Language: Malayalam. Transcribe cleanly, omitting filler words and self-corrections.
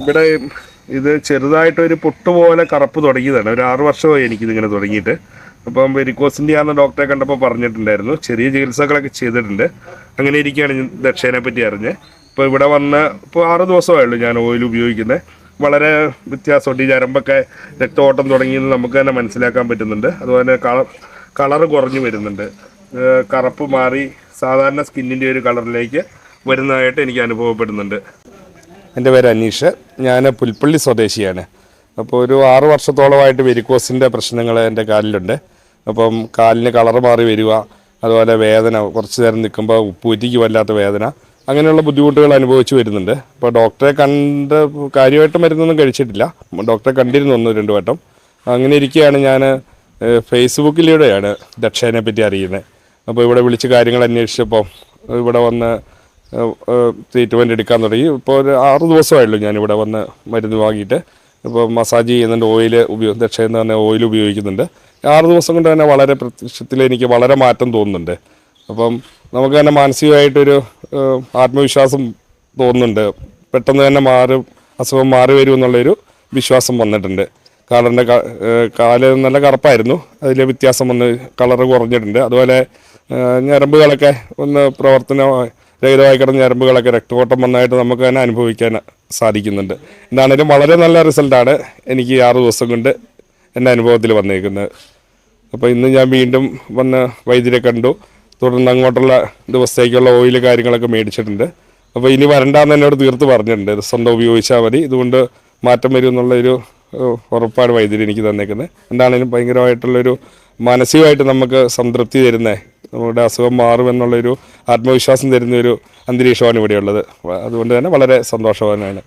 ഇവിടെ ഇത് ചെറുതായിട്ടൊരു പൊട്ടുപോലെ കറുപ്പ് തുടങ്ങിയതാണ്. ഒരു 6 വർഷമായി എനിക്കിതിങ്ങനെ തുടങ്ങിയിട്ട്. അപ്പം വെരിക്കോസിൻ്റെ ആണെന്ന് ഡോക്ടറെ കണ്ടപ്പോൾ പറഞ്ഞിട്ടുണ്ടായിരുന്നു. ചെറിയ ചികിത്സകളൊക്കെ ചെയ്തിട്ടുണ്ട്. അങ്ങനെ ഇരിക്കുകയാണ് ഞാൻ ദക്ഷേനെ പറ്റി അറിഞ്ഞ്. ഇപ്പോൾ ഇവിടെ വന്ന് ഇപ്പോൾ 6 ദിവസമായുള്ളൂ ഞാൻ ഓയിൽ ഉപയോഗിക്കുന്നത്. വളരെ വ്യത്യാസമുണ്ട്. ഈ ഞരമ്പൊക്കെ രക്തഓട്ടം തുടങ്ങിയെന്ന് നമുക്ക് തന്നെ മനസ്സിലാക്കാൻ പറ്റുന്നുണ്ട്. അതുപോലെ കളറ് കുറഞ്ഞു വരുന്നുണ്ട്. കറുപ്പ് മാറി സാധാരണ സ്കിന്നിൻ്റെ ഒരു കളറിലേക്ക് വരുന്നതായിട്ട് എനിക്ക് അനുഭവപ്പെടുന്നുണ്ട്. എൻ്റെ പേര് അനീഷ്. ഞാൻ പുൽപ്പള്ളി സ്വദേശിയാണ്. അപ്പോൾ ഒരു 6 വർഷത്തോളമായിട്ട് വെരിക്കോസിൻ്റെ പ്രശ്നങ്ങൾ എൻ്റെ കാലിലുണ്ട്. അപ്പം കാലിന് കളറ് മാറി വരിക, അതുപോലെ വേദന, കുറച്ച് നേരം നിൽക്കുമ്പോൾ ഉപ്പൂറ്റിക്ക് വല്ലാത്ത വേദന, അങ്ങനെയുള്ള ബുദ്ധിമുട്ടുകൾ അനുഭവിച്ച് വരുന്നുണ്ട്. അപ്പോൾ ഡോക്ടറെ കണ്ട് കാര്യമായിട്ട് മരുന്നൊന്നും കഴിച്ചിട്ടില്ല. ഡോക്ടറെ കണ്ടിരുന്നു 1-2 വട്ടം. അങ്ങനെ ഇരിക്കുകയാണ് ഞാൻ ഫേസ്ബുക്കിലൂടെയാണ് ദക്ഷേനെ പറ്റി അറിയുന്നത്. അപ്പോൾ ഇവിടെ വിളിച്ച് കാര്യങ്ങൾ അന്വേഷിച്ചപ്പോൾ ഇവിടെ വന്ന് ട്രീറ്റ്മെൻറ്റ് എടുക്കാൻ തുടങ്ങി. ഇപ്പോൾ ഒരു 6 ദിവസമായുള്ളൂ ഞാനിവിടെ വന്ന് മരുന്ന് വാങ്ങിയിട്ട്. ഇപ്പോൾ മസാജ് ചെയ്യുന്നുണ്ട്, ദക്ഷയെന്ന് പറഞ്ഞ ഓയിൽ ഉപയോഗിക്കുന്നുണ്ട്. 6 ദിവസം കൊണ്ട് തന്നെ വളരെ പ്രത്യക്ഷത്തിൽ എനിക്ക് വളരെ മാറ്റം തോന്നുന്നുണ്ട്. അപ്പം നമുക്ക് തന്നെ മാനസികമായിട്ടൊരു ആത്മവിശ്വാസം തോന്നുന്നുണ്ട്. പെട്ടെന്ന് തന്നെ അസുഖം മാറി വരും എന്നുള്ളൊരു വിശ്വാസം വന്നിട്ടുണ്ട്. കാല് നല്ല കറുപ്പായിരുന്നു, അതിൽ വ്യത്യാസം വന്ന് കളറ് കുറഞ്ഞിട്ടുണ്ട്. അതുപോലെ ഞരമ്പുകളൊക്കെ ഒന്ന് രഹിതമായി കിടന്ന ഞരമ്പുകളൊക്കെ രക്തഓട്ടം വന്നായിട്ട് നമുക്ക് തന്നെ അനുഭവിക്കാൻ സാധിക്കുന്നുണ്ട്. എന്താണേലും വളരെ നല്ല റിസൾട്ടാണ് എനിക്ക് 6 ദിവസം കൊണ്ട് എൻ്റെ അനുഭവത്തിൽ വന്നേക്കുന്നത്. അപ്പോൾ ഇന്ന് ഞാൻ വീണ്ടും വന്ന് വൈദ്യരെ കണ്ടു. തുടർന്ന് അങ്ങോട്ടുള്ള ദിവസത്തേക്കുള്ള ഓയിൽ കാര്യങ്ങളൊക്കെ മേടിച്ചിട്ടുണ്ട്. അപ്പോൾ ഇനി വരണ്ടാന്ന് എന്നോട് തീർത്ത് പറഞ്ഞിട്ടുണ്ട്. സ്വന്തം ഉപയോഗിച്ചാൽ മതി, ഇതുകൊണ്ട് മാറ്റം വരും എന്നുള്ളൊരു ഉറപ്പാണ് വൈദ്യുതി എനിക്ക് തന്നേക്കുന്നത്. എന്താണെങ്കിലും ഭയങ്കരമായിട്ടുള്ളൊരു മാനസികമായിട്ട് നമുക്ക് സംതൃപ്തി തരുന്നത്, നമ്മുടെ അസുഖം മാറുമെന്നുള്ളൊരു ആത്മവിശ്വാസം തരുന്നൊരു അന്തരീക്ഷമാണ് ഇവിടെയുള്ളത്. അതുകൊണ്ട് തന്നെ വളരെ സന്തോഷവാനാണ്.